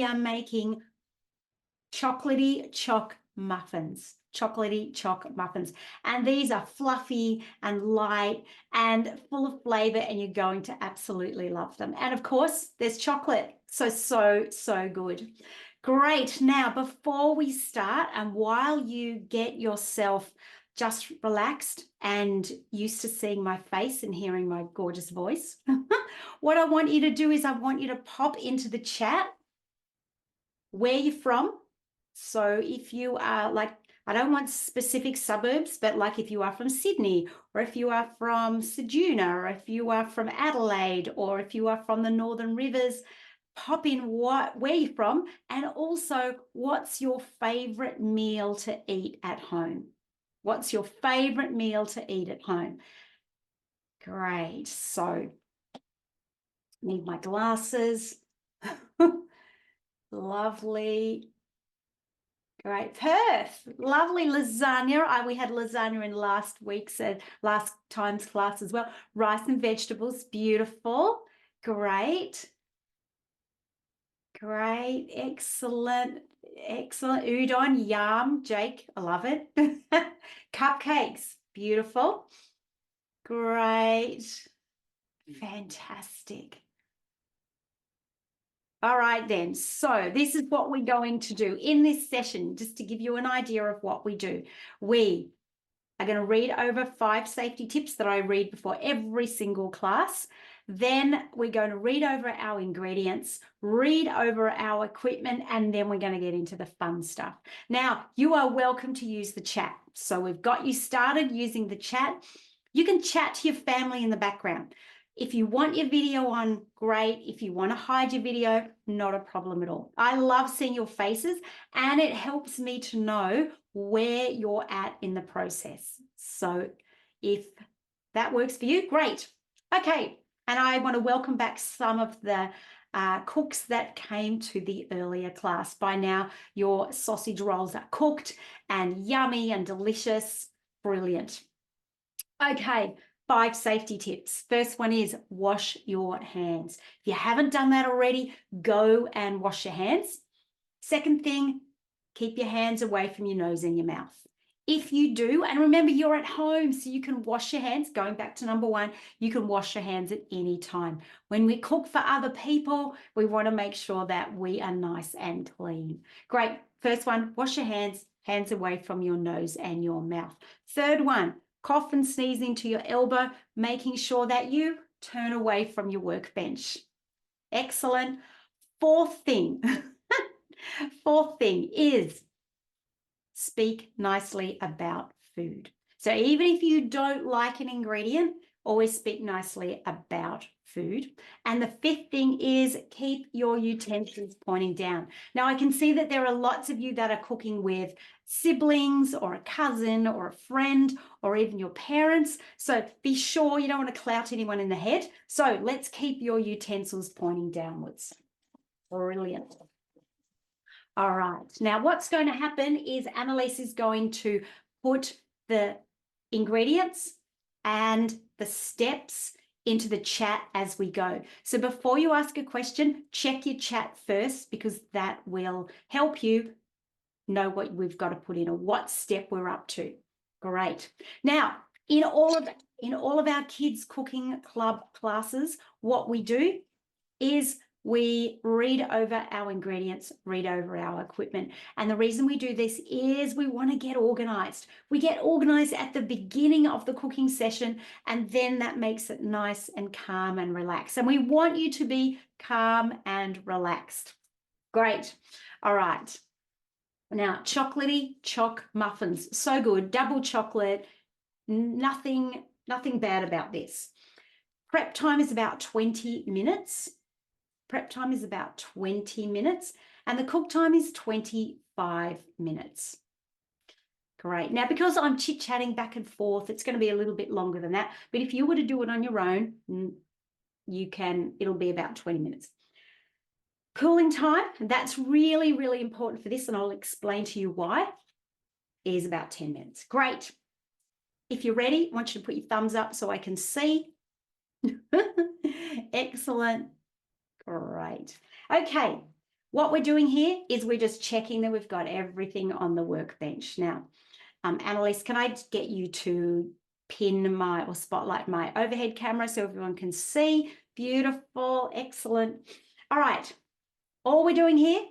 are making chocolatey choc muffins. Chocolatey choc muffins. And these are fluffy and light and full of flavor, and you're going to absolutely love them. And of course, there's chocolate. So good. Great. Now, before we start, and while you get yourself just relaxed and used to seeing my face and hearing my gorgeous voice, what I want you to do is I want you to pop into the chat where you're from. So if you are like, I don't want specific suburbs, but like if you are from Sydney, or if you are from Ceduna, or if you are from Adelaide, or if you are from the Northern Rivers, pop in where you're from, and also what's your favorite meal to eat at home? What's your favorite meal to eat at home? Great. So need my glasses. Lovely. Great. Perth. Lovely lasagna. We had lasagna in last time's class as well. Rice and vegetables. Beautiful. Great. Great. Excellent. Excellent. Udon. Yum. Jake. I love it. Cupcakes. Beautiful. Great. Fantastic. All right, then. So this is what we're going to do in this session, just to give you an idea of what we do. We are going to read over 5 safety tips that I read before every single class. Then we're going to read over our ingredients, read over our equipment, and then we're going to get into the fun stuff. Now, you are welcome to use the chat. So we've got you started using the chat. You can chat to your family in the background. If you want your video on, great. If you want to hide your video, not a problem at all. I love seeing your faces, and it helps me to know where you're at in the process. So if that works for you, great. Okay, and I want to welcome back some of the cooks that came to the earlier class. By now, your sausage rolls are cooked and yummy and delicious. Brilliant. Okay. 5 safety tips. First one is wash your hands. If you haven't done that already, go and wash your hands. Second thing, keep your hands away from your nose and your mouth. If you do, and remember you're at home, so you can wash your hands. Going back to number 1, you can wash your hands at any time. When we cook for other people, we want to make sure that we are nice and clean. Great. First one, wash your hands away from your nose and your mouth. Third one, cough and sneeze into your elbow, making sure that you turn away from your workbench. Excellent. Fourth thing is speak nicely about food. So even if you don't like an ingredient, always speak nicely about food. And the 5th thing is keep your utensils pointing down. Now, I can see that there are lots of you that are cooking with siblings or a cousin or a friend or even your parents. So be sure you don't want to clout anyone in the head. So let's keep your utensils pointing downwards. Brilliant. All right. Now, what's going to happen is Annalise is going to put the ingredients and the steps into the chat as we go. So before you ask a question, check your chat first, because that will help you know what we've got to put in or what step we're up to. Great. Now, in all of our kids cooking club classes, what we do is we read over our ingredients, read over our equipment. And the reason we do this is we want to get organized. We get organized at the beginning of the cooking session, and then that makes it nice and calm and relaxed. And we want you to be calm and relaxed. Great. All right. Now, chocolatey choc muffins. So good. Double chocolate. Nothing bad about this. Prep time is about 20 minutes. Prep time is about 20 minutes, and the cook time is 25 minutes. Great. Now, because I'm chit-chatting back and forth, it's going to be a little bit longer than that. But if you were to do it on your own, it'll be about 20 minutes. Cooling time, that's really, really important for this, and I'll explain to you why, is about 10 minutes. Great. If you're ready, I want you to put your thumbs up so I can see. Excellent. Great. Okay. What we're doing here is we're just checking that we've got everything on the workbench. Now, Annalise, can I get you to pin my or spotlight my overhead camera so everyone can see? Beautiful, excellent. All right, all we're doing here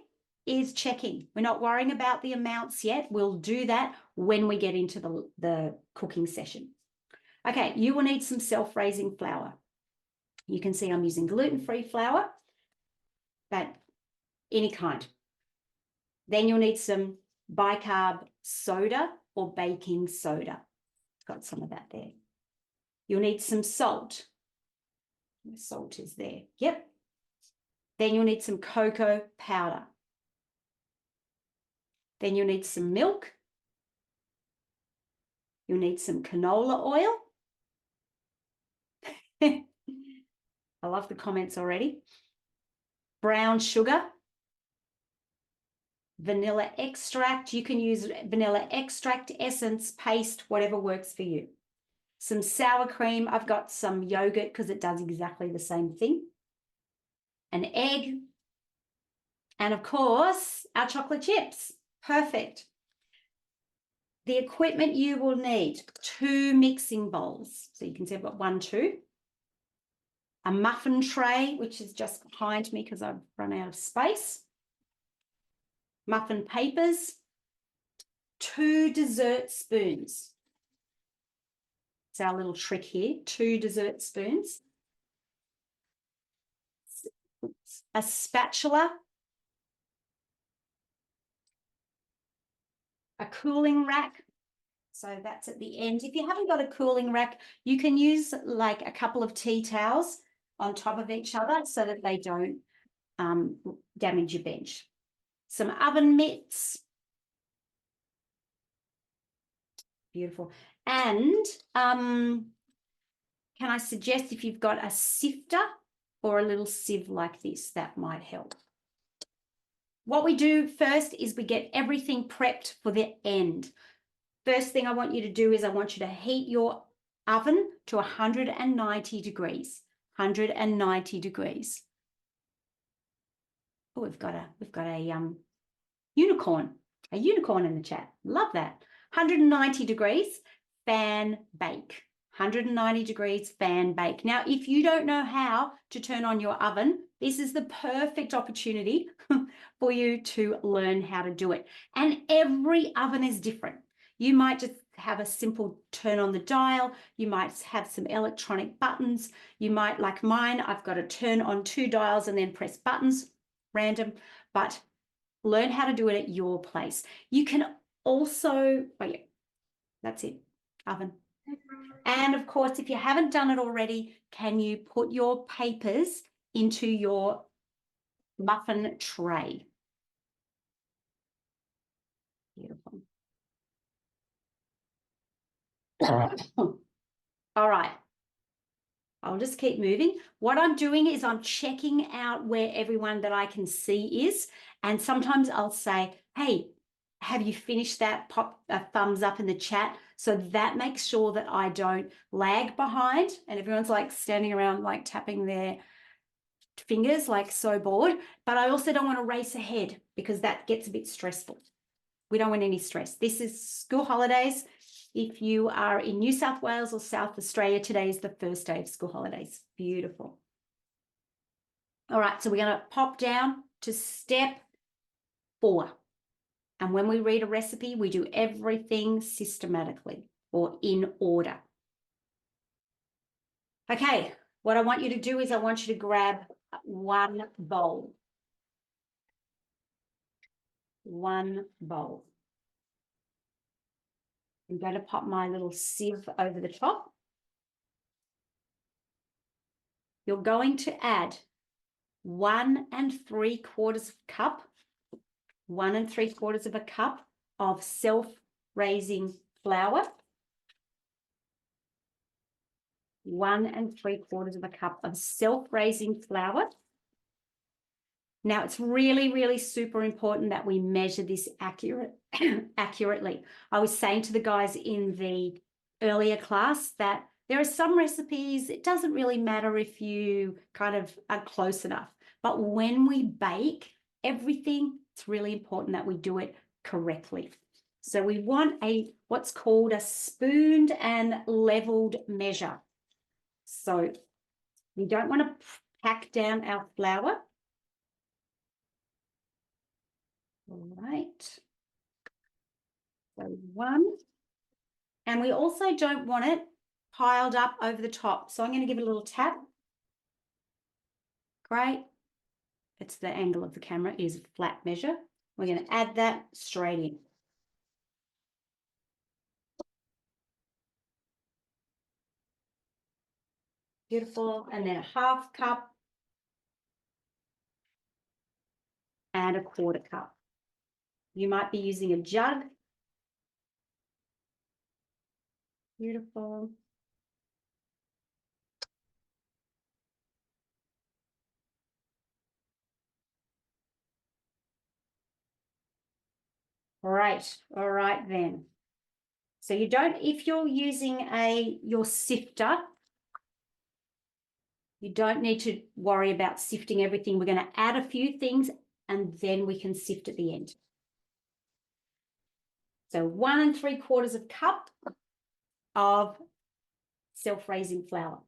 is checking. We're not worrying about the amounts yet. We'll do that when we get into the cooking session. Okay, you will need some self-raising flour. You can see I'm using gluten-free flour, but any kind. Then you'll need some bicarb soda or baking soda. Got some of that there. You'll need some salt. The salt is there. Yep. Then you'll need some cocoa powder. Then you'll need some milk. You'll need some canola oil. I love the comments already. Brown sugar. Vanilla extract. You can use vanilla extract, essence, paste, whatever works for you. Some sour cream. I've got some yogurt because it does exactly the same thing. An egg. And of course, our chocolate chips. Perfect. The equipment you will need, 2 mixing bowls. So you can see I've got 1, 2. A muffin tray, which is just behind me because I've run out of space. Muffin papers. 2 dessert spoons. It's our little trick here. 2 dessert spoons. A spatula. A cooling rack. So that's at the end. If you haven't got a cooling rack, you can use like a couple of tea towels on top of each other so that they don't damage your bench. Some oven mitts. Beautiful. And can I suggest if you've got a sifter or a little sieve like this, that might help. What we do first is we get everything prepped for the end. First thing I want you to do is I want you to heat your oven to 190 degrees. 190 degrees. Oh, we've got a unicorn in the chat. Love that. 190 degrees, fan bake. 190 degrees, fan bake. Now, if you don't know how to turn on your oven, this is the perfect opportunity for you to learn how to do it. And every oven is different. You might just have a simple turn on the dial. You might have some electronic buttons. You might, like mine, I've got to turn on 2 dials and then press buttons, random, but learn how to do it at your place. You can also, oh yeah, that's it, oven. And of course, if you haven't done it already, can you put your papers into your muffin tray? Beautiful. All right. I'll just keep moving. What I'm doing is I'm checking out where everyone that I can see is. And sometimes I'll say, hey, have you finished that? Pop a thumbs up in the chat. So that makes sure that I don't lag behind and everyone's like standing around like tapping their fingers like so bored. But I also don't want to race ahead because that gets a bit stressful. We don't want any stress. This is school holidays. If you are in New South Wales or South Australia, today is the first day of school holidays. Beautiful. All right, so we're going to pop down to step 4. And when we read a recipe, we do everything systematically or in order. Okay, what I want you to do is I want you to grab 1 bowl. 1 bowl. I'm going to pop my little sieve over the top. You're going to add 1 3/4 cup, 1 3/4 cup of self-raising flour. 1 3/4 cup of self-raising flour. Now, it's really, really super important that we measure this accurately. I was saying to the guys in the earlier class that there are some recipes, it doesn't really matter if you kind of are close enough. But when we bake, everything, it's really important that we do it correctly. So we want what's called a spooned and leveled measure. So we don't want to pack down our flour. All right. So 1. And we also don't want it piled up over the top. So I'm going to give it a little tap. Great. It's the angle of the camera is flat measure. We're going to add that straight in. Beautiful. And then a 1/2 cup and a 1/4 cup. You might be using a jug. Beautiful. Great. All right then. So you don't, if you're using your sifter, you don't need to worry about sifting everything. We're going to add a few things and then we can sift at the end. So 1 3/4 cup of self-raising flour.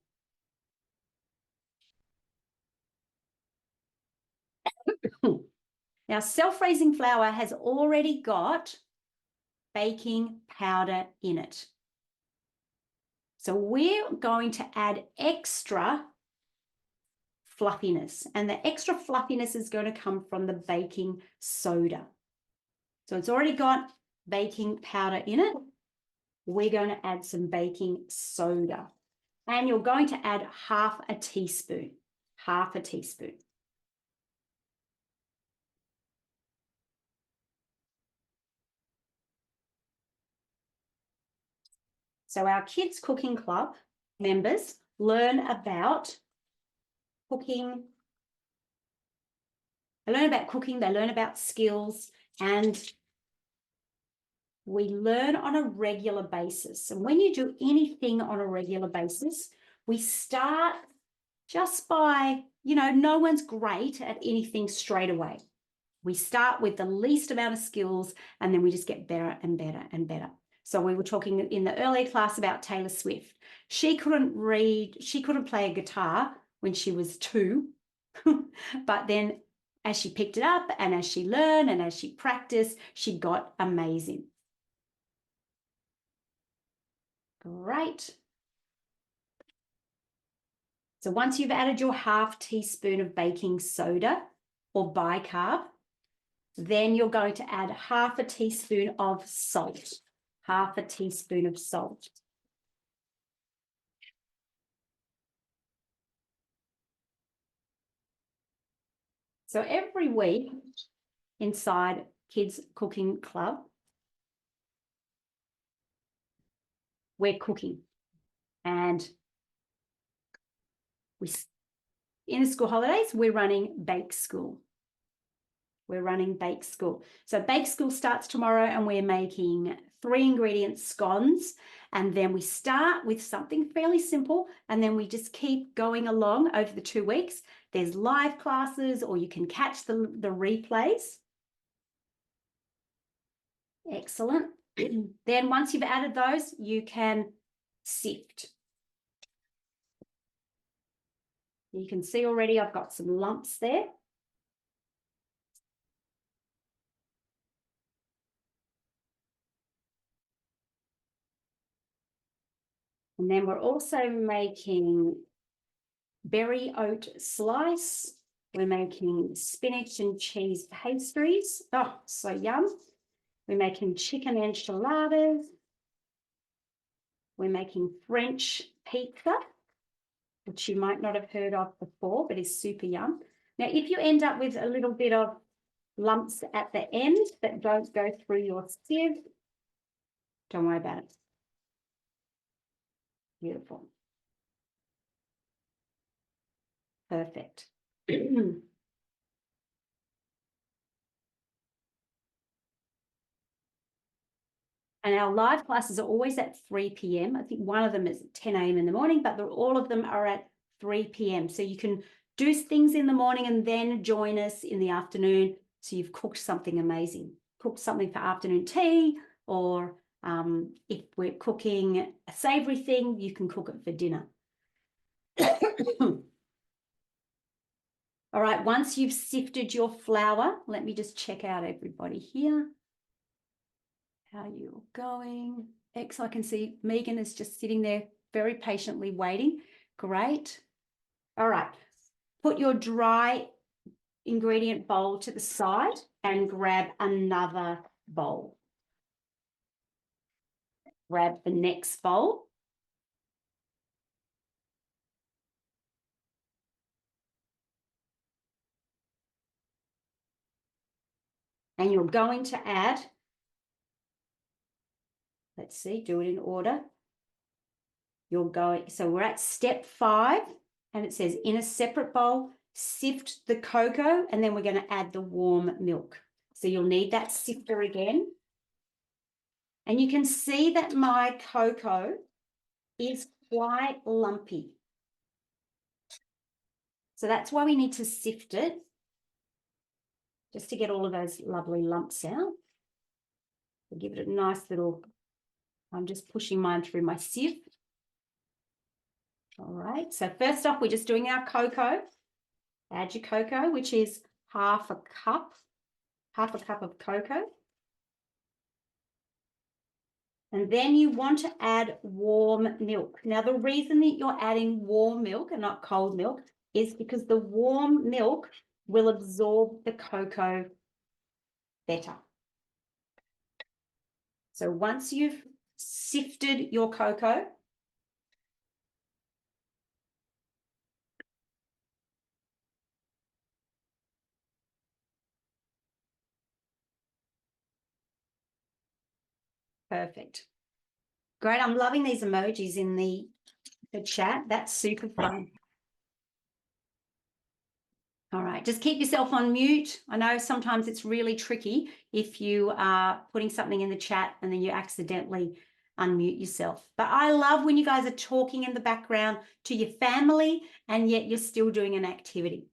Now, self-raising flour has already got baking powder in it. So we're going to add extra fluffiness, and the extra fluffiness is going to come from the baking soda. So it's already got baking powder in it. We're going to add some baking soda, and you're going to add 1/2 teaspoon, 1/2 teaspoon. So our Kids Cooking Club members learn about cooking. They learn about cooking, they learn about skills, and we learn on a regular basis. And when you do anything on a regular basis, we start just by, no one's great at anything straight away. We start with the least amount of skills, and then we just get better and better and better. So we were talking in the earlier class about Taylor Swift. She couldn't play a guitar when she was 2, but then as she picked it up and as she learned and as she practiced, she got amazing. Great. So once you've added your 1/2 teaspoon of baking soda or bicarb, then you're going to add 1/2 teaspoon of salt. 1/2 teaspoon of salt. So every week inside Kids Cooking Club, we're cooking, and in the school holidays, we're running Bake School. We're running Bake School. So Bake School starts tomorrow, and we're making 3-ingredient scones. And then we start with something fairly simple, and then we just keep going along over the 2 weeks. There's live classes, or you can catch the replays. Excellent. Then once you've added those, you can sift. You can see already I've got some lumps there. And then we're also making berry oat slice. We're making spinach and cheese pastries. Oh, so yum. We're making chicken enchiladas. We're making French pizza, which you might not have heard of before, but is super yum. Now, if you end up with a little bit of lumps at the end that don't go through your sieve, don't worry about it. Beautiful. Perfect. And our live classes are always at 3 p.m. I think one of them is at 10 a.m. in the morning, but all of them are at 3 p.m. So you can do things in the morning and then join us in the afternoon. So you've cooked something amazing, cooked something for afternoon tea, or if we're cooking a savory thing, you can cook it for dinner. All right, once you've sifted your flour, let me just check out everybody here. How you're going. Excellent. I can see Megan is just sitting there very patiently waiting. Great. All right. Put your dry ingredient bowl to the side and grab another bowl. Grab the next bowl. And you're going to add, let's see, do it in order. You're going, so we're at step 5, and it says in a separate bowl, sift the cocoa, and then we're going to add the warm milk. So you'll need that sifter again. And you can see that my cocoa is quite lumpy. So that's why we need to sift it, just to get all of those lovely lumps out. We'll give it a nice little, I'm just pushing mine through my sieve. All right, so first off, we're just doing our cocoa. Add your cocoa, which is half a cup of cocoa. And then you want to add warm milk. Now, the reason that you're adding warm milk and not cold milk is because the warm milk will absorb the cocoa better. So once you've sifted your cocoa, perfect. Great. I'm loving these emojis in the chat. That's super fun. All right, just keep yourself on mute. I know sometimes it's really tricky if you are putting something in the chat and then you accidentally unmute yourself. But I love when you guys are talking in the background to your family and yet you're still doing an activity.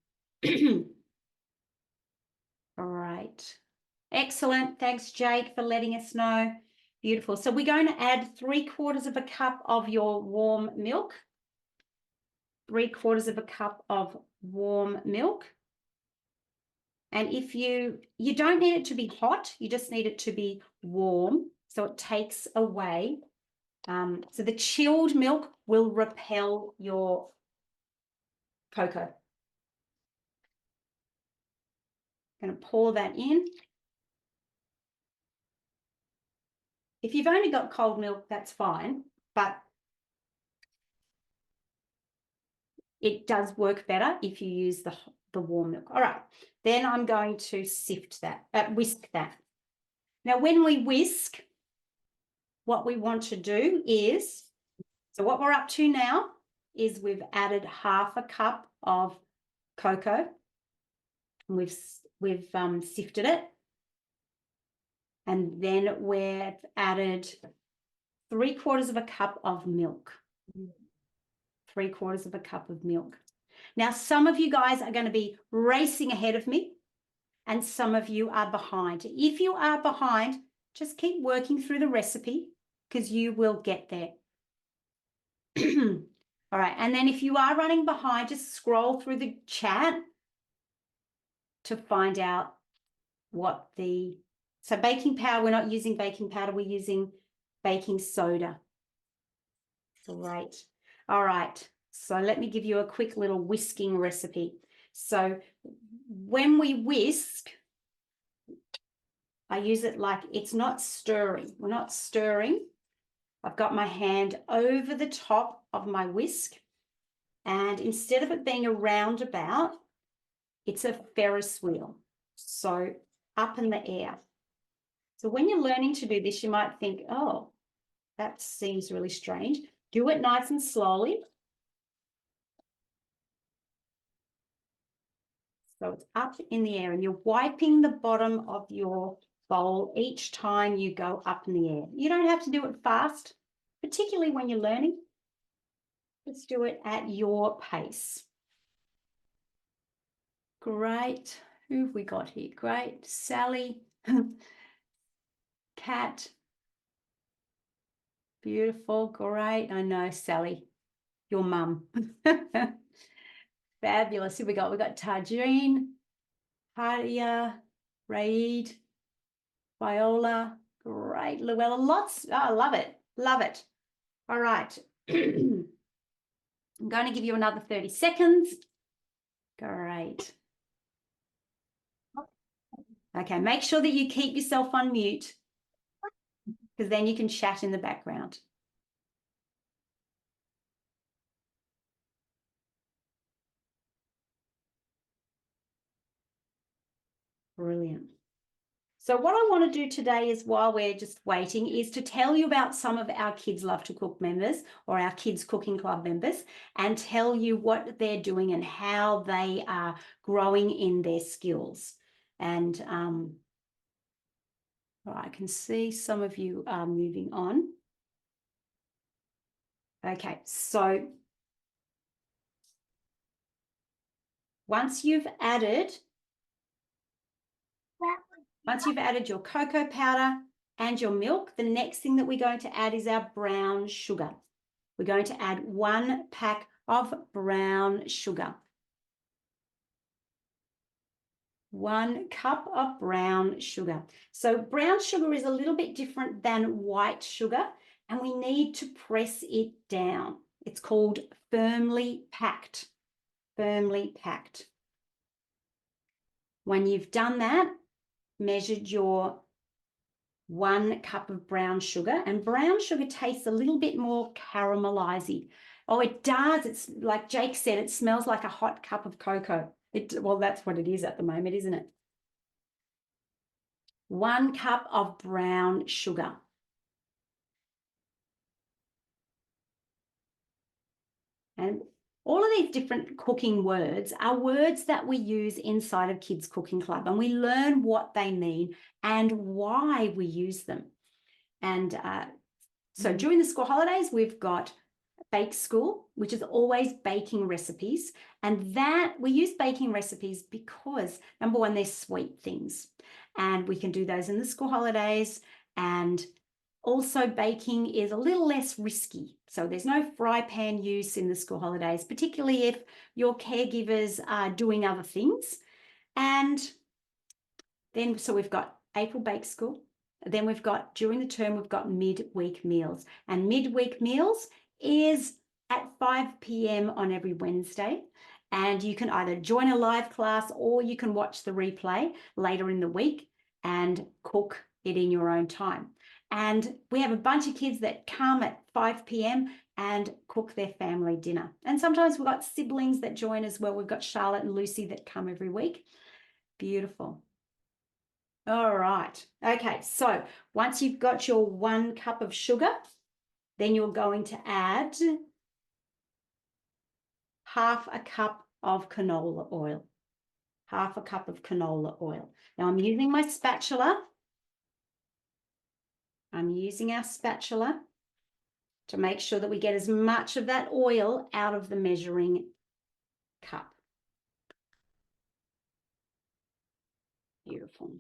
All right. Excellent. Thanks, Jake, for letting us know. Beautiful. So we're going to add 3/4 of a cup of your warm milk. 3/4 of a cup of warm milk. And if you don't need it to be hot, you just need it to be warm. So it takes away. So the chilled milk will repel your cocoa. Going to pour that in. If you've only got cold milk, that's fine, but it does work better if you use the warm milk. All right, then I'm going to whisk that. Now, when we whisk, what we want to do is, so what we're up to now is we've added half a cup of cocoa. And we've sifted it. And then we've added 3/4 of a cup of milk. 3/4 of a cup of milk. Now, some of you guys are going to be racing ahead of me and some of you are behind. If you are behind, just keep working through the recipe because you will get there. All right, and then if you are running behind, just scroll through the chat to find out what so baking powder, we're not using baking powder, we're using baking soda. Great. All right, so let me give you a quick little whisking recipe. So when we whisk, I use it like it's not stirring. We're not stirring. I've got my hand over the top of my whisk, and instead of it being a roundabout, it's a Ferris wheel. So up in the air. So when you're learning to do this, you might think, oh, that seems really strange. Do it nice and slowly. So it's up in the air and you're wiping the bottom of your bowl each time you go up in the air. You don't have to do it fast, particularly when you're learning. Let's do it at your pace. Great. Who have we got here? Great. Sally. Cat. Beautiful. Great. I know, Sally. Your mum. Fabulous. Who we got? We got Tajine, Hadia, Raid, Viola. Great. Llewellyn. Lots. Oh, I love it. Love it. All right. I'm going to give you another 30 seconds. Great. Okay, make sure that you keep yourself on mute because then you can chat in the background. Brilliant. So what I want to do today is, while we're just waiting, is to tell you about some of our Kids Love to Cook members or our Kids Cooking Club members, and tell you what they're doing and how they are growing in their skills. And I can see some of you are moving on. Okay, so once you've added your cocoa powder and your milk, the next thing that we're going to add is our brown sugar. We're going to add 1 pack of brown sugar. 1 cup of brown sugar. So brown sugar is a little bit different than white sugar, and we need to press it down. It's called firmly packed. Firmly packed. When you've done that, measured your 1 cup of brown sugar, and brown sugar tastes a little bit more caramelizing. Oh, it does. It's like Jake said, it smells like a hot cup of cocoa. Well, that's what it is at the moment, isn't it? 1 cup of brown sugar. And all of these different cooking words are words that we use inside of Kids Cooking Club, and we learn what they mean and why we use them. And so during the school holidays, we've got Bake School, which is always baking recipes. And that we use baking recipes because, number one, they're sweet things. And we can do those in the school holidays. And also baking is a little less risky. So there's no fry pan use in the school holidays, particularly if your caregivers are doing other things. And then, so we've got April Bake School. Then we've got, during the term, we've got midweek meals. And midweek meals is at 5 p.m. on every Wednesday. And you can either join a live class or you can watch the replay later in the week and cook it in your own time. And we have a bunch of kids that come at 5 p.m. and cook their family dinner. And sometimes we've got siblings that join as well. We've got Charlotte and Lucy that come every week. Beautiful. All right. Okay, so once you've got your 1 cup of sugar, then you're going to add half a cup of canola oil. Half a cup of canola oil. Now I'm using my spatula. I'm using our spatula to make sure that we get as much of that oil out of the measuring cup. Beautiful.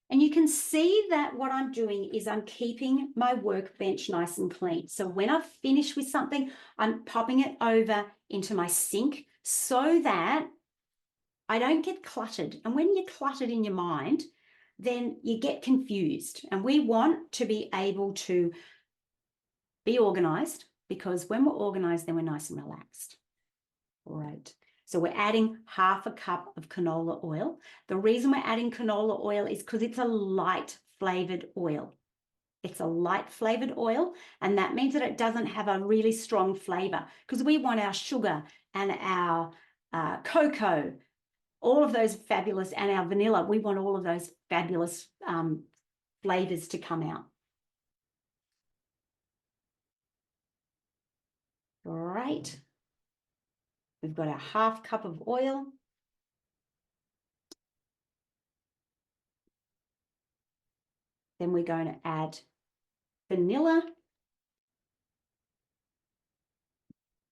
And you can see that what I'm doing is I'm keeping my workbench nice and clean. So when I've finished with something, I'm popping it over into my sink so that I don't get cluttered. And when you're cluttered in your mind, then you get confused. And we want to be able to be organized, because when we're organized, then we're nice and relaxed. All right. So we're adding half a cup of canola oil. The reason we're adding canola oil is because it's a light flavored oil. It's a light flavored oil, and that means that it doesn't have a really strong flavor, because we want our sugar and our cocoa, all of those fabulous, and our vanilla, we want all of those fabulous flavors to come out. Great. We've got our half cup of oil. Then we're going to add vanilla.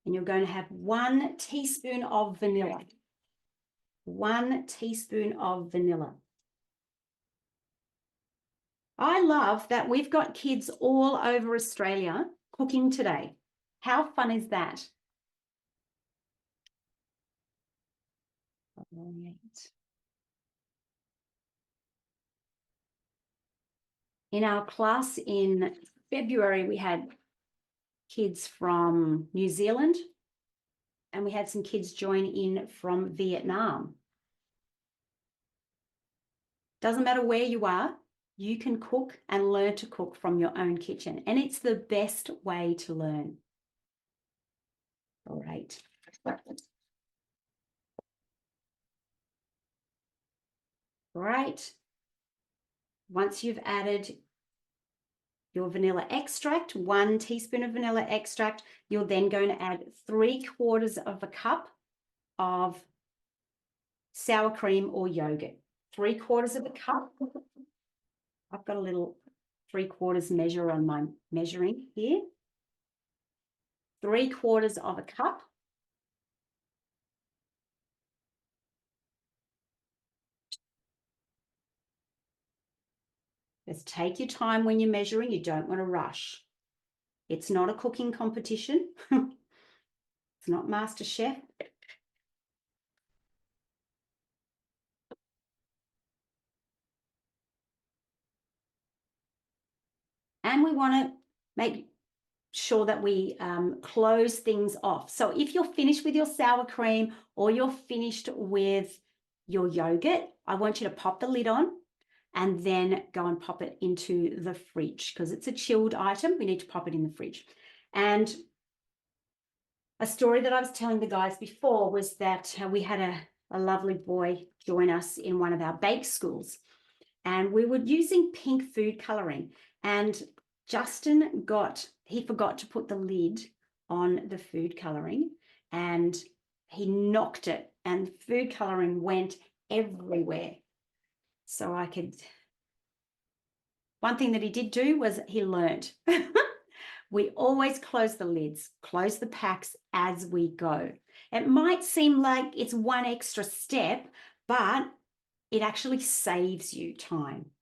And you're going to have 1 teaspoon of vanilla. 1 teaspoon of vanilla. I love that we've got kids all over Australia cooking today. How fun is that? In our class in February, we had kids from New Zealand, and we had some kids join in from Vietnam. Doesn't matter where you are, you can cook and learn to cook from your own kitchen, and it's the best way to learn. All right. Right. Once you've added your vanilla extract, 1 teaspoon of vanilla extract, you're then going to add 3/4 of a cup of sour cream or yogurt. 3/4 of a cup. I've got a little 3/4 measure on my measuring here. 3/4 of a cup. Just take your time when you're measuring. You don't want to rush. It's not a cooking competition. It's not MasterChef. And we want to make sure that we close things off. So if you're finished with your sour cream or you're finished with your yogurt, I want you to pop the lid on and then go and pop it into the fridge because it's a chilled item. We need to pop it in the fridge. And a story that I was telling the guys before was that we had a lovely boy join us in one of our bake schools, and we were using pink food coloring, and Justin he forgot to put the lid on the food coloring, and he knocked it, and food coloring went everywhere. So one thing that he did do was he learned. We always close the lids, close the packs as we go. It might seem like it's one extra step, but it actually saves you time.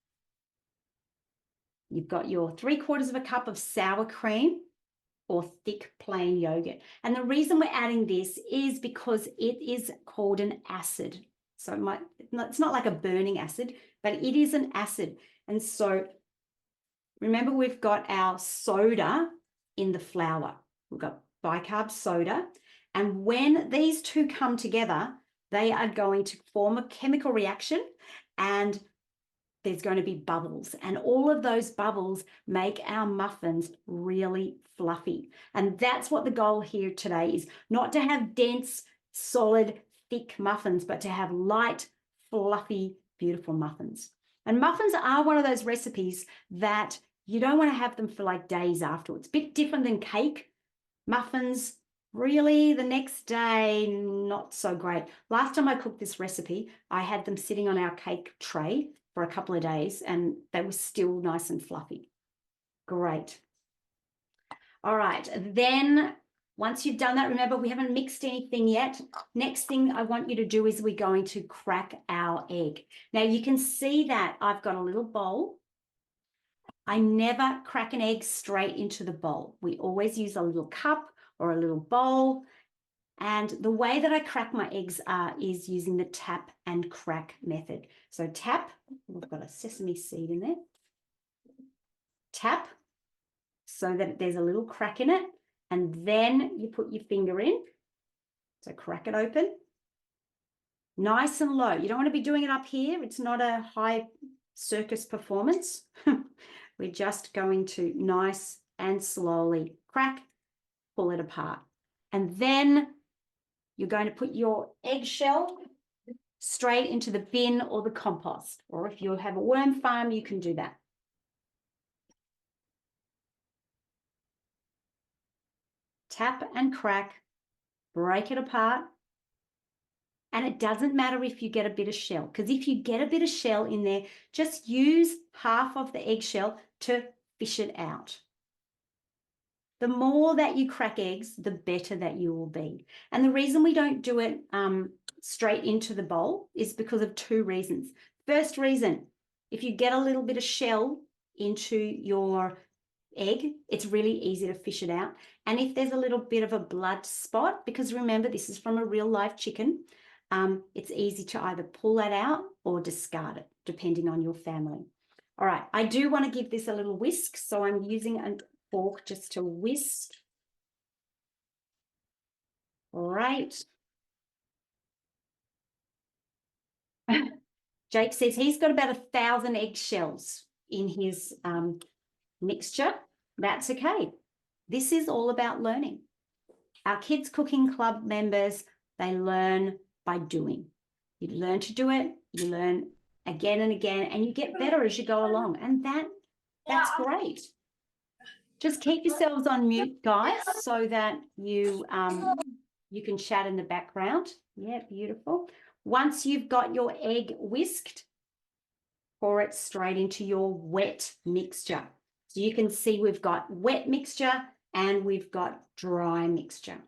You've got your 3/4 of a cup of sour cream or thick plain yogurt. And the reason we're adding this is because it is called an acid. So it's not like a burning acid, but it is an acid. And so remember, we've got our soda in the flour. We've got bicarb soda. And when these two come together, they are going to form a chemical reaction, and there's going to be bubbles. And all of those bubbles make our muffins really fluffy. And that's what the goal here today is, not to have dense, solid, thick muffins, but to have light, fluffy, beautiful muffins. And muffins are one of those recipes that you don't want to have them for like days afterwards. A bit different than cake. Muffins, really, the next day, not so great. Last time I cooked this recipe, I had them sitting on our cake tray for a couple of days, and they were still nice and fluffy. Great. All right, then once you've done that, remember we haven't mixed anything yet. Next thing I want you to do is we're going to crack our egg. Now you can see that I've got a little bowl. I never crack an egg straight into the bowl. We always use a little cup or a little bowl. And the way that I crack my eggs is using the tap and crack method. So tap, we've got a sesame seed in there. Tap so that there's a little crack in it, and then you put your finger in. So crack it open. Nice and low. You don't want to be doing it up here. It's not a high circus performance. We're just going to nice and slowly crack, pull it apart. And then you're going to put your eggshell straight into the bin or the compost. Or if you have a worm farm, you can do that. Tap and crack, break it apart. And it doesn't matter if you get a bit of shell, because if you get a bit of shell in there, just use half of the eggshell to fish it out. The more that you crack eggs, the better that you will be. And the reason we don't do it straight into the bowl is because of two reasons. First reason, if you get a little bit of shell into your egg, it's really easy to fish it out. And if there's a little bit of a blood spot, because remember, this is from a real live chicken, it's easy to either pull that out or discard it, depending on your family. All right, I do want to give this a little whisk, so I'm using a fork just to whisk. All right. Jake says he's got about 1,000 eggshells in his mixture. That's okay. This is all about learning. Our Kids Cooking Club members, they learn by doing. You learn to do it, you learn again and again, and you get better as you go along. And that's great. Just keep yourselves on mute, guys, so that you can chat in the background. Yeah, beautiful. Once you've got your egg whisked, pour it straight into your wet mixture. So you can see we've got wet mixture and we've got dry mixture.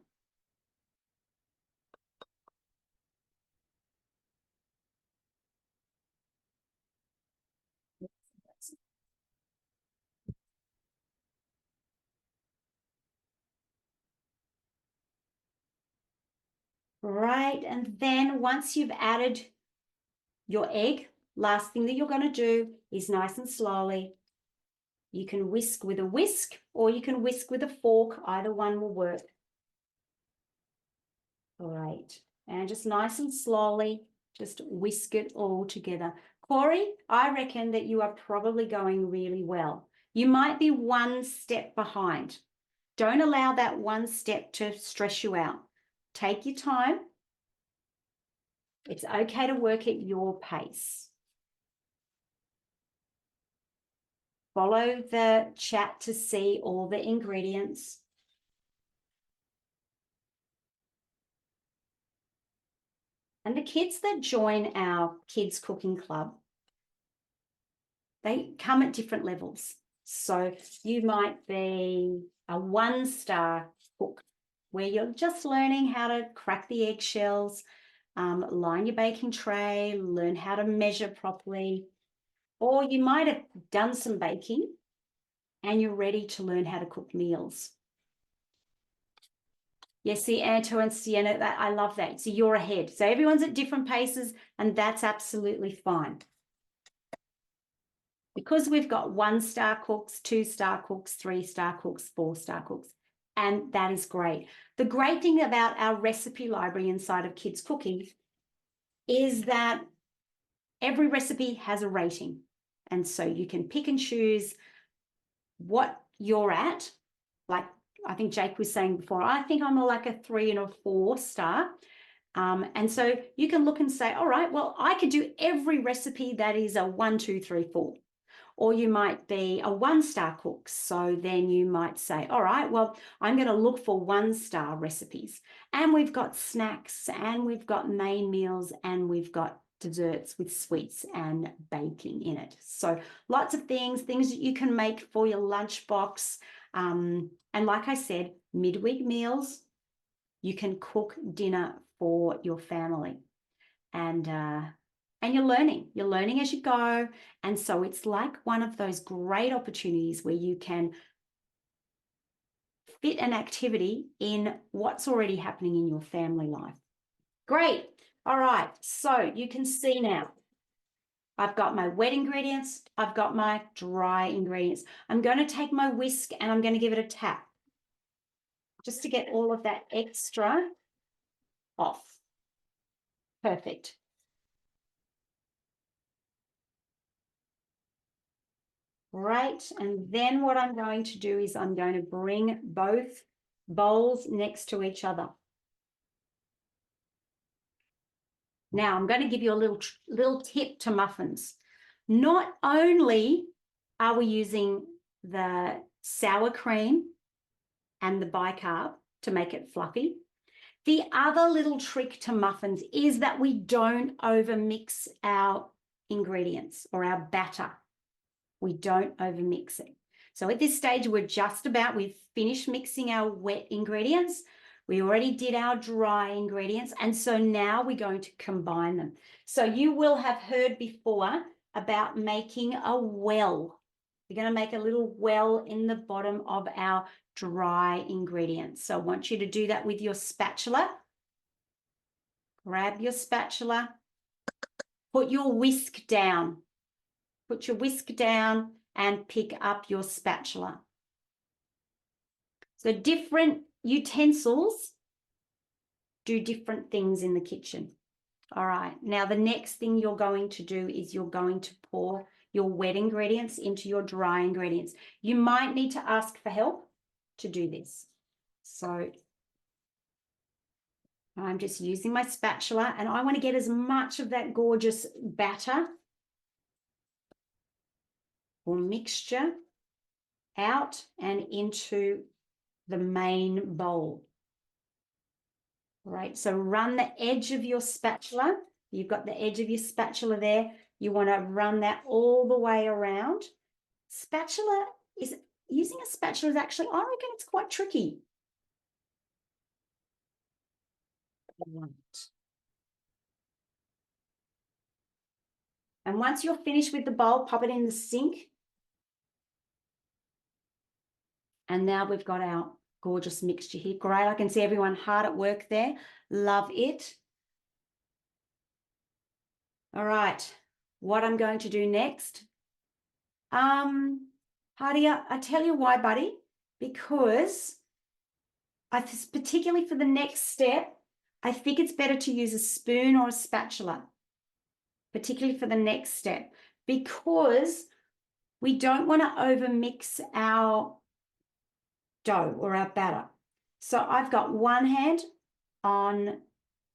Right, and then once you've added your egg, last thing that you're going to do is nice and slowly. You can whisk with a whisk or you can whisk with a fork. Either one will work. Great. And just nice and slowly, just whisk it all together. Corey, I reckon that you are probably going really well. You might be one step behind. Don't allow that one step to stress you out. Take your time. It's okay to work at your pace. Follow the chat to see all the ingredients. And the kids that join our Kids Cooking Club, they come at different levels. So you might be a 1-star cook where you're just learning how to crack the eggshells, line your baking tray, learn how to measure properly. Or you might have done some baking and you're ready to learn how to cook meals. Yes, see, Anto and Sienna, I love that. So you're ahead. So everyone's at different paces, and that's absolutely fine. Because we've got 1-star cooks, 2-star cooks, 3-star cooks, 4-star cooks, and that is great. The great thing about our recipe library inside of Kids Cooking is that every recipe has a rating. And so you can pick and choose what you're at. Like I think Jake was saying before, I think I'm like a 3 and a 4-star. And so you can look and say, all right, well, I could do every recipe that is a 1, 2, 3, 4. Or you might be a 1-star cook. So then you might say, all right, well, I'm going to look for 1-star recipes. And we've got snacks and we've got main meals and we've got desserts with sweets and baking in it. So lots of things that you can make for your lunchbox. And like I said, midweek meals, you can cook dinner for your family. And you're learning as you go. And so it's like one of those great opportunities where you can fit an activity in what's already happening in your family life. Great. All right. So you can see now, I've got my wet ingredients. I've got my dry ingredients. I'm going to take my whisk and I'm going to give it a tap just to get all of that extra off. Perfect. Right, and then what I'm going to do is I'm going to bring both bowls next to each other. Now I'm going to give you a little tip to muffins. Not only are we using the sour cream and the bicarb to make it fluffy, the other little trick to muffins is that we don't overmix our ingredients or our batter. We don't overmix it. So at this stage, we've finished mixing our wet ingredients. We already did our dry ingredients. And so now we're going to combine them. So you will have heard before about making a well. We're going to make a little well in the bottom of our dry ingredients. So I want you to do that with your spatula. Grab your spatula. Put your whisk down. Put your whisk down and pick up your spatula. So different utensils do different things in the kitchen. All right, now the next thing you're going to do is you're going to pour your wet ingredients into your dry ingredients. You might need to ask for help to do this. So I'm just using my spatula and I want to get as much of that gorgeous batter or mixture out and into the main bowl. Right, so run the edge of your spatula. You've got the edge of your spatula there. You want to run that all the way around. Using a spatula is actually, I reckon it's quite tricky. Right. And once you're finished with the bowl, pop it in the sink. And now we've got our gorgeous mixture here. Great, I can see everyone hard at work there. Love it. All right, what I'm going to do next. Hardy, I tell you why, buddy, because particularly for the next step, I think it's better to use a spoon or a spatula, particularly for the next step, because we don't want to overmix our dough or our batter. So I've got one hand on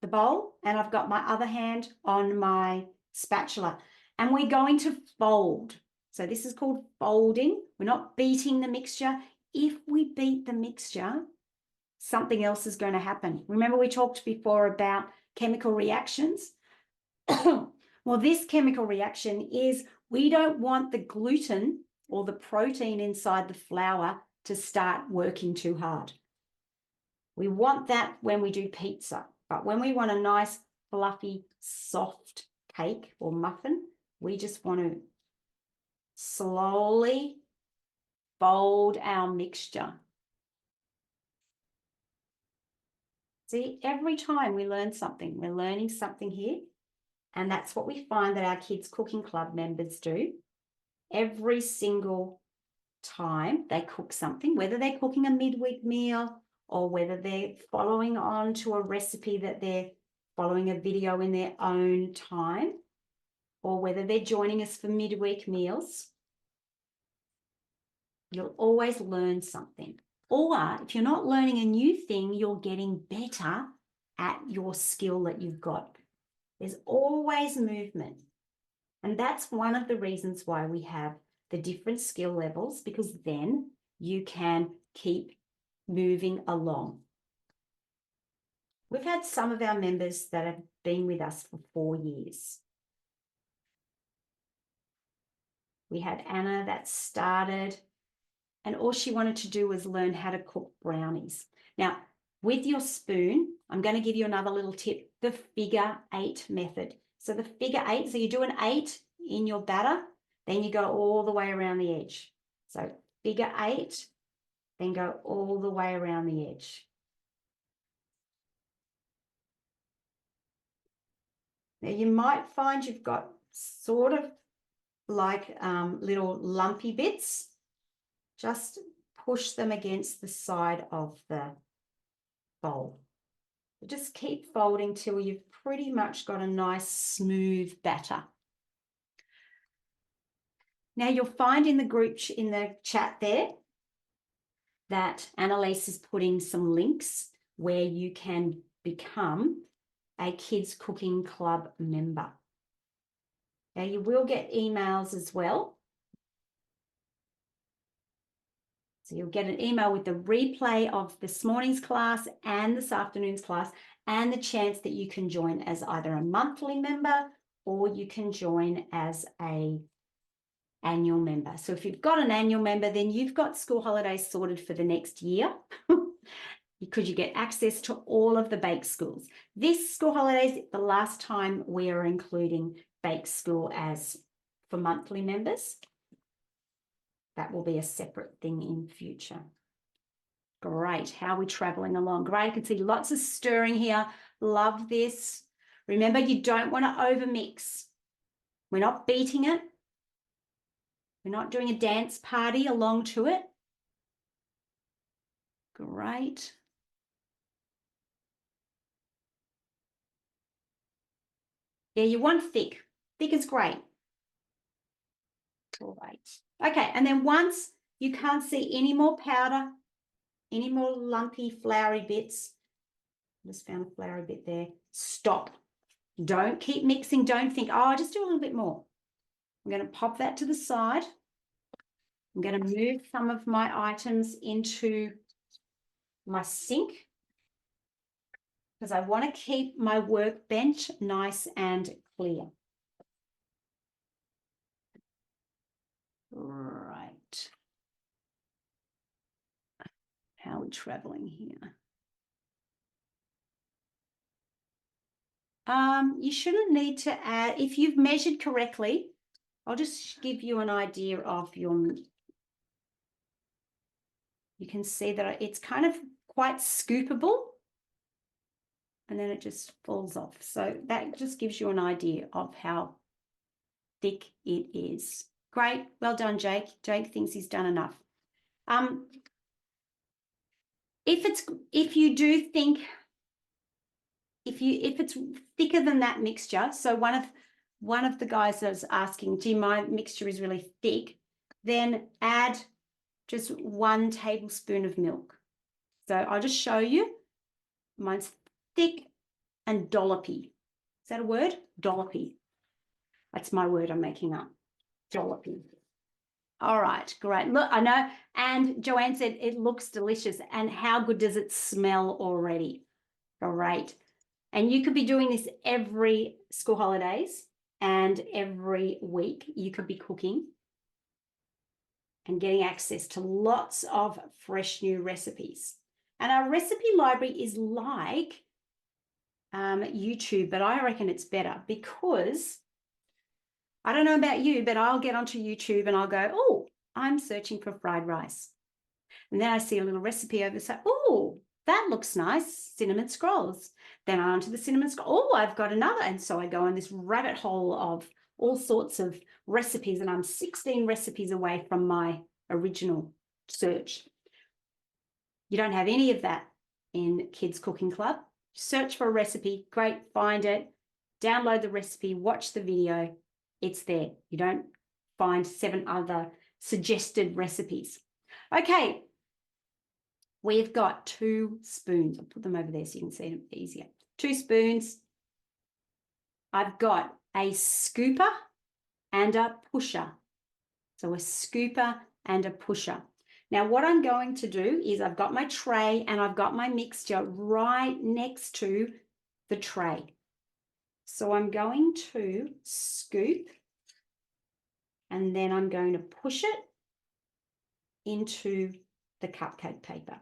the bowl and I've got my other hand on my spatula, and we're going to fold. So this is called folding. We're not beating the mixture. If we beat the mixture, something else is going to happen. Remember we talked before about chemical reactions? Well, this chemical reaction is we don't want the gluten or the protein inside the flour to start working too hard. We want that when we do pizza, but when we want a nice, fluffy, soft cake or muffin, we just want to slowly fold our mixture. See, every time we learn something, we're learning something here. And that's what we find that our Kids Cooking Club members do. Every single time they cook something, whether they're cooking a midweek meal or whether they're following on to a recipe that they're following a video in their own time, or whether they're joining us for midweek meals, you'll always learn something. Or if you're not learning a new thing, you're getting better at your skill that you've got. There's always movement. And that's one of the reasons why we have the different skill levels, because then you can keep moving along. We've had some of our members that have been with us for 4 years. We had Anna that started, and all she wanted to do was learn how to cook brownies. Now, with your spoon, I'm going to give you another little tip, the figure 8 method. So the figure 8, so you do an 8 in your batter, then you go all the way around the edge. So figure 8, then go all the way around the edge. Now you might find you've got sort of like little lumpy bits. Just push them against the side of the bowl. Just keep folding till you've pretty much got a nice smooth batter. Now you'll find in the group, in the chat there, that Annalise is putting some links where you can become a Kids Cooking Club member. Now you will get emails as well. So you'll get an email with the replay of this morning's class and this afternoon's class, and the chance that you can join as either a monthly member or you can join as an annual member. So if you've got an annual member, then you've got school holidays sorted for the next year. because you get access to all of the bake schools. This school holidays, the last time we are including bake school as for monthly members. That will be a separate thing in future. Great. How are we traveling along? Great. I can see lots of stirring here. Love this. Remember, you don't want to overmix. We're not beating it. We're not doing a dance party along to it. Great. Yeah, you want thick. Thick is great. Great. Okay, and then once you can't see any more powder, any more lumpy, floury bits, just found a floury bit there, stop. Don't keep mixing. Don't think, oh, I'll just do a little bit more. I'm going to pop that to the side. I'm going to move some of my items into my sink because I want to keep my workbench nice and clear. Right. How are we traveling here? You shouldn't need to add, if you've measured correctly, I'll just give you an idea of your, you can see that it's kind of quite scoopable and then it just falls off. So that just gives you an idea of how thick it is. Great, well done, Jake. Jake thinks he's done enough. If you do think, if it's thicker than that mixture, so one of the guys that was asking, gee, my mixture is really thick, then add just 1 tablespoon of milk. So I'll just show you. Mine's thick and dollopy. Is that a word? Dollopy. That's my word I'm making up. Dollopy. All right, great. Look, I know. And Joanne said it looks delicious. And how good does it smell already? Great. And you could be doing this every school holidays and every week. You could be cooking and getting access to lots of fresh new recipes. And our recipe library is like YouTube, but I reckon it's better because I don't know about you, but I'll get onto YouTube and I'll go, oh, I'm searching for fried rice. And then I see a little recipe over, so, oh, that looks nice, cinnamon scrolls. Then I'm onto the cinnamon scroll. Oh, I've got another. And so I go on this rabbit hole of all sorts of recipes, and I'm 16 recipes away from my original search. You don't have any of that in Kids Cooking Club. Search for a recipe, great, find it, download the recipe, watch the video, it's there. You don't find 7 other suggested recipes. Okay, we've got 2 spoons. I'll put them over there so you can see them easier. 2 spoons. I've got a scooper and a pusher. So a scooper and a pusher. Now what I'm going to do is I've got my tray and I've got my mixture right next to the tray. So I'm going to scoop and then I'm going to push it into the cupcake paper.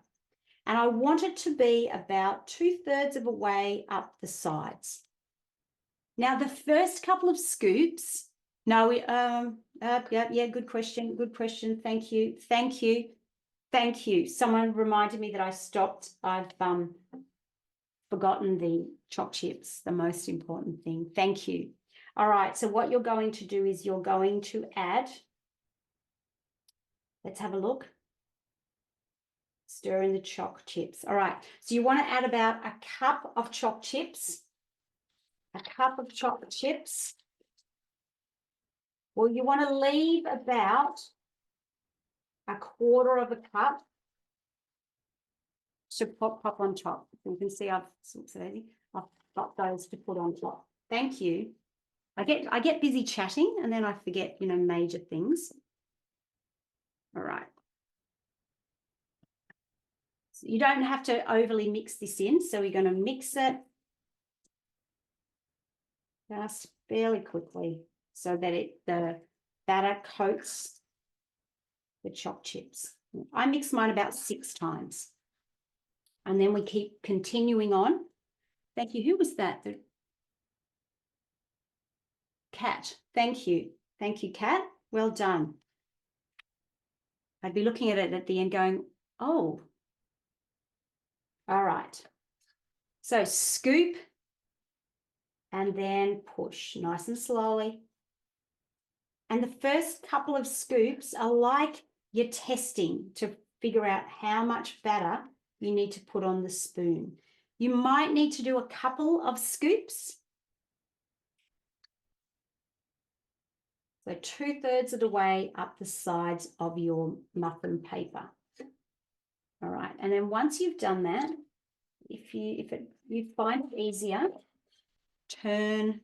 And I want it to be about 2/3 of a way up the sides. Now the first couple of scoops, no, yeah, good question. Thank you. Someone reminded me that I stopped. I've forgotten the choc chips, the most important thing. Thank you. All right, so what you're going to do is you're going to add, let's have a look. Stir in the choc chips. All right, so you want to add about a cup of choc chips. A cup of choc chips. Well, you want to leave about a 1/4 of a cup to pop on top. You can see I've got those to put on top. Thank you. I get busy chatting and then I forget, major things. All right. So you don't have to overly mix this in. So we're going to mix it just fairly quickly so that the batter coats the choc chips. I mix mine about 6 times. And then we keep continuing on. Thank you. Who was that? The Cat. Thank you. Thank you, Cat. Well done. I'd be looking at it at the end going, oh, all right. So scoop and then push nice and slowly. And the first couple of scoops are like you're testing to figure out how much batter you need to put on the spoon. You might need to do a couple of scoops. So 2/3 of the way up the sides of your muffin paper. All right, and then once you've done that, if you find it easier, turn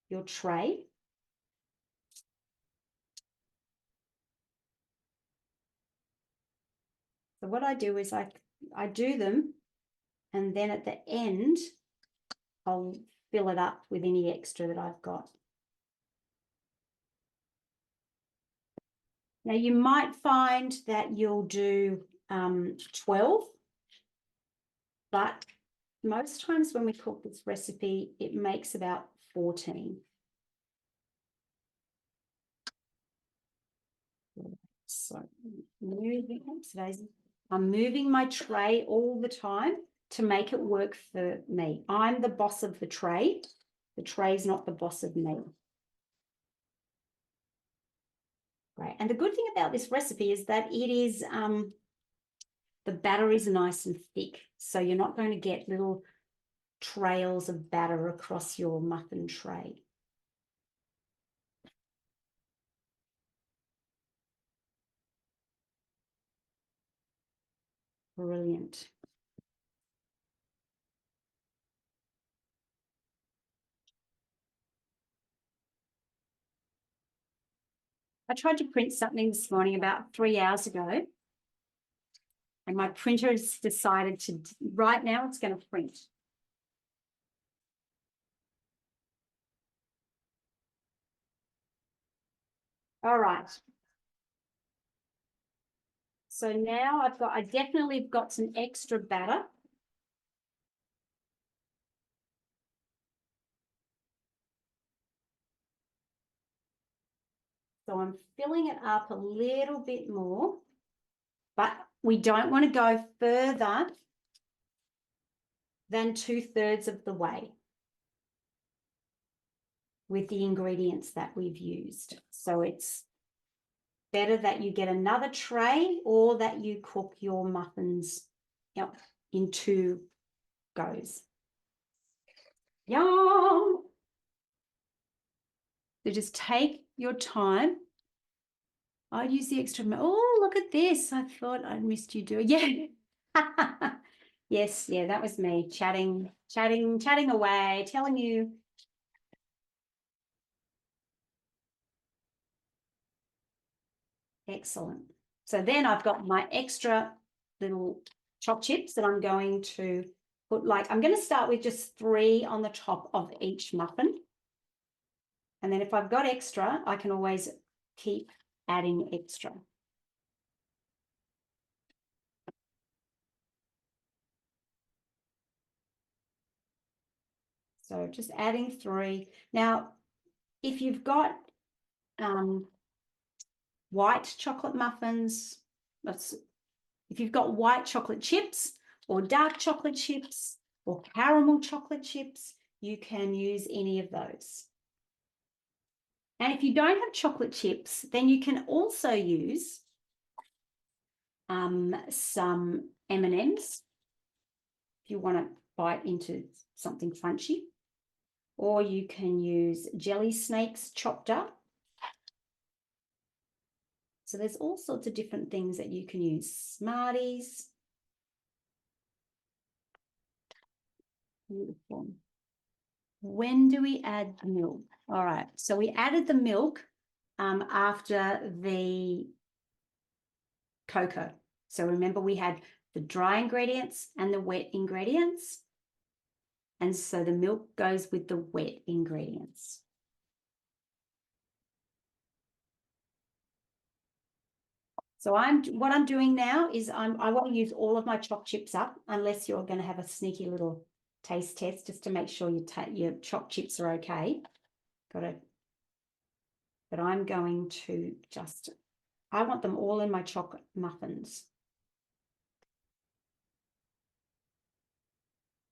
your tray. So what I do is I do them, and then at the end, I'll fill it up with any extra that I've got. Now you might find that you'll do 12, but most times when we cook this recipe, it makes about 14. So I'm moving my tray all the time to make it work for me. I'm the boss of the tray. The tray's not the boss of me. Great. And the good thing about this recipe is that it is, the batter is nice and thick. So you're not going to get little trails of batter across your muffin tray. Brilliant. I tried to print something this morning about 3 hours ago, and my printer has decided to, right now it's going to print. All right. So now I definitely got some extra batter. So I'm filling it up a little bit more, but we don't want to go further than 2/3 of the way with the ingredients that we've used. So it's better that you get another tray or that you cook your muffins in 2 goes. Yum! So just take your time. I'd use the extra. Oh, look at this. I thought I missed you doing. Yeah. Yes, yeah, that was me chatting away, telling you. Excellent. So then I've got my extra little choc chips that I'm going to put, I'm going to start with just 3 on the top of each muffin. And then if I've got extra, I can always keep adding extra. So just adding 3. Now, if you've got white chocolate muffins, if you've got white chocolate chips or dark chocolate chips or caramel chocolate chips, you can use any of those. And if you don't have chocolate chips, then you can also use some M&Ms if you want to bite into something crunchy. Or you can use jelly snakes chopped up. So there's all sorts of different things that you can use. Smarties. Beautiful. When do we add the milk? All right, so we added the milk after the cocoa. So remember we had the dry ingredients and the wet ingredients. And so the milk goes with the wet ingredients. So what I'm doing now is I want to use all of my choc chips up, unless you're going to have a sneaky little taste test just to make sure your choc chips are okay. But I'm going to I want them all in my choc muffins.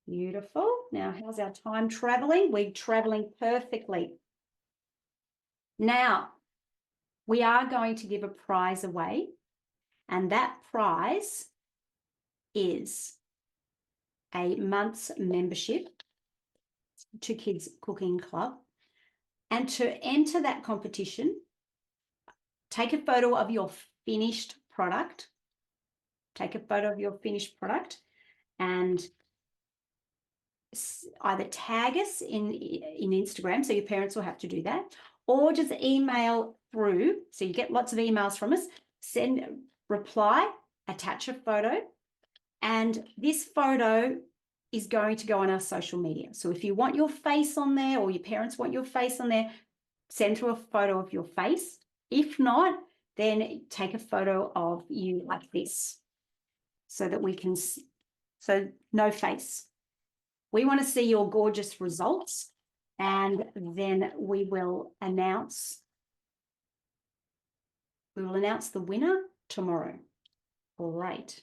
Beautiful. Now, how's our time traveling? We're traveling perfectly. Now, we are going to give a prize away, and that prize is a month's membership to Kids Cooking Club. And to enter that competition, take a photo of your finished product. Take a photo of your finished product and either tag us in Instagram, so your parents will have to do that, or just email through. So you get lots of emails from us. Reply, attach a photo, and this photo is going to go on our social media. So if you want your face on there, or your parents want your face on there, send through a photo of your face. If not, then take a photo of you like this, so that we can see, so no face. We want to see your gorgeous results, and then we will announce the winner tomorrow. Great.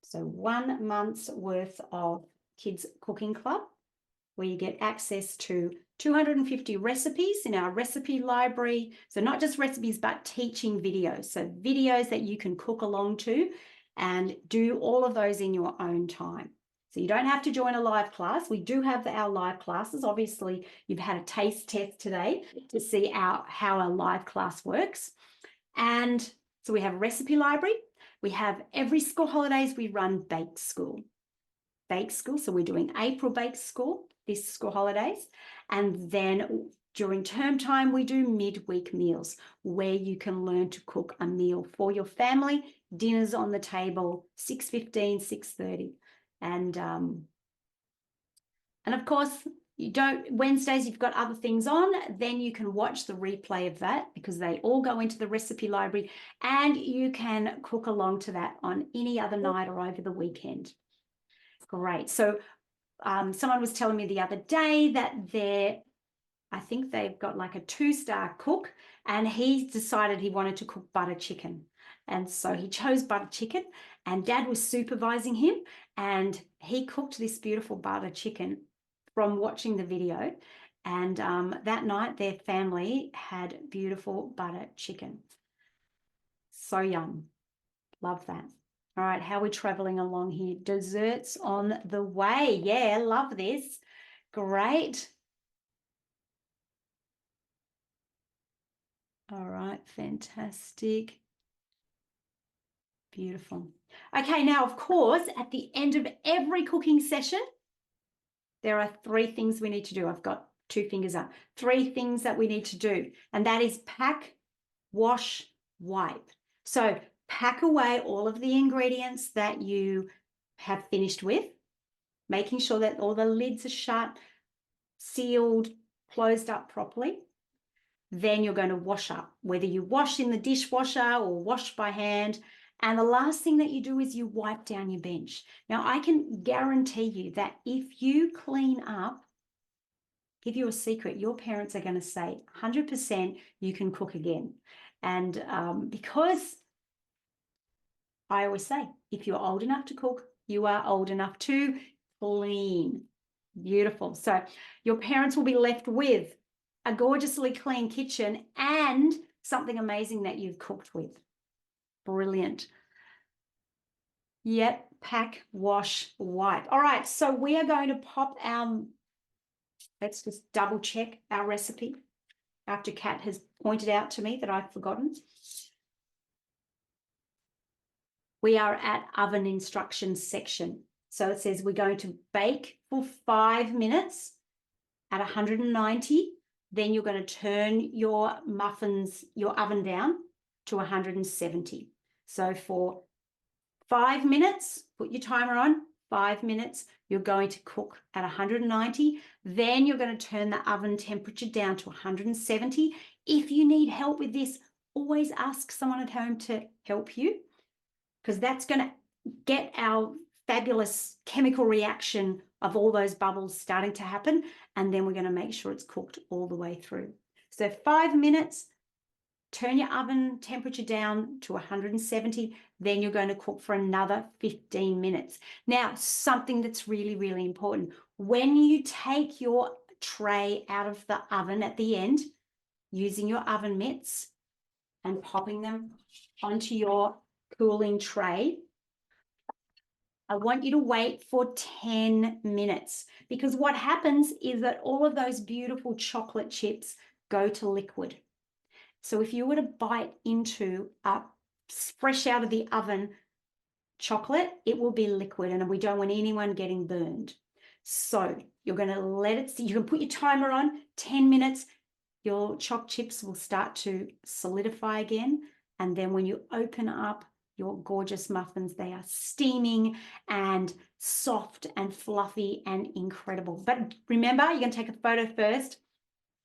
So 1 month's worth of Kids Cooking Club, where you get access to 250 recipes in our recipe library. So not just recipes, but teaching videos. So videos that you can cook along to and do all of those in your own time. So you don't have to join a live class. We do have our live classes. Obviously, you've had a taste test today to see how our live class works. And so we have a recipe library. We have every school holidays, we run Bake School. Bake School, so we're doing April Bake School this school holidays. And then during term time, we do midweek meals, where you can learn to cook a meal for your family. Dinners on the table, 6:15, 6:30. And of course, Wednesdays, you've got other things on, then you can watch the replay of that, because they all go into the recipe library, and you can cook along to that on any other night or over the weekend. Great. So someone was telling me the other day that I think they've got like a 2-star cook, and he decided he wanted to cook butter chicken. And so he chose butter chicken, and Dad was supervising him, and he cooked this beautiful butter chicken from watching the video. And that night, their family had beautiful butter chicken. So yum. Love that. All right, how are we traveling along here? Desserts on the way. Yeah, love this. Great. All right, fantastic. Beautiful. Okay, now, of course, at the end of every cooking session, there are 3 things we need to do. I've got 2 fingers up. 3 things that we need to do, and that is pack, wash, wipe. So pack away all of the ingredients that you have finished with, making sure that all the lids are shut, sealed, closed up properly. Then you're going to wash up, whether you wash in the dishwasher or wash by hand. And the last thing that you do is you wipe down your bench. Now, I can guarantee you that if you clean up, give you a secret, your parents are going to say 100% you can cook again. And because I always say, if you're old enough to cook, you are old enough to clean. Beautiful. So your parents will be left with a gorgeously clean kitchen and something amazing that you've cooked with. Brilliant. Yep, pack, wash, wipe. All right, so we are going to pop let's just double check our recipe after Kat has pointed out to me that I've forgotten. We are at oven instructions section. So it says we're going to bake for 5 minutes at 190. Then you're going to turn your oven down to 170. So for 5 minutes, put your timer on, 5 minutes, you're going to cook at 190. Then you're going to turn the oven temperature down to 170. If you need help with this, always ask someone at home to help you, because that's going to get our fabulous chemical reaction of all those bubbles starting to happen. And then we're going to make sure it's cooked all the way through. So 5 minutes, turn your oven temperature down to 170. Then you're going to cook for another 15 minutes. Now, something that's really, really important. When you take your tray out of the oven at the end, using your oven mitts and popping them onto your cooling tray, I want you to wait for 10 minutes, because what happens is that all of those beautiful chocolate chips go to liquid. So if you were to bite into a fresh out of the oven chocolate, it will be liquid, and we don't want anyone getting burned. So you're going to let it, you can put your timer on 10 minutes. Your choc chips will start to solidify again. And then when you open up your gorgeous muffins, they are steaming and soft and fluffy and incredible. But remember, you're going to take a photo first.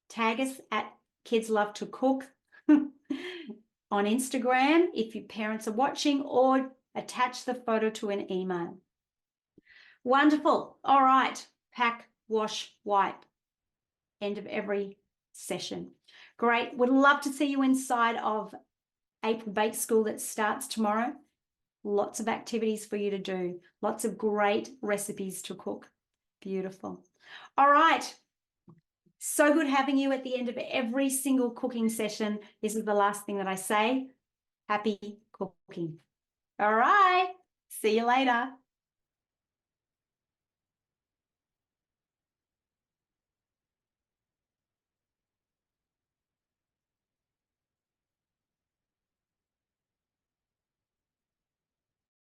Tag us at Kids Love to Cook on Instagram if your parents are watching, or attach the photo to an email. Wonderful. All right. Pack, wash, wipe. End of every session. Great. Would love to see you inside of April Bake School that starts tomorrow. Lots of activities for you to do. Lots of great recipes to cook. Beautiful. All right. So good having you at the end of every single cooking session. This is the last thing that I say. Happy cooking. All right. See you later.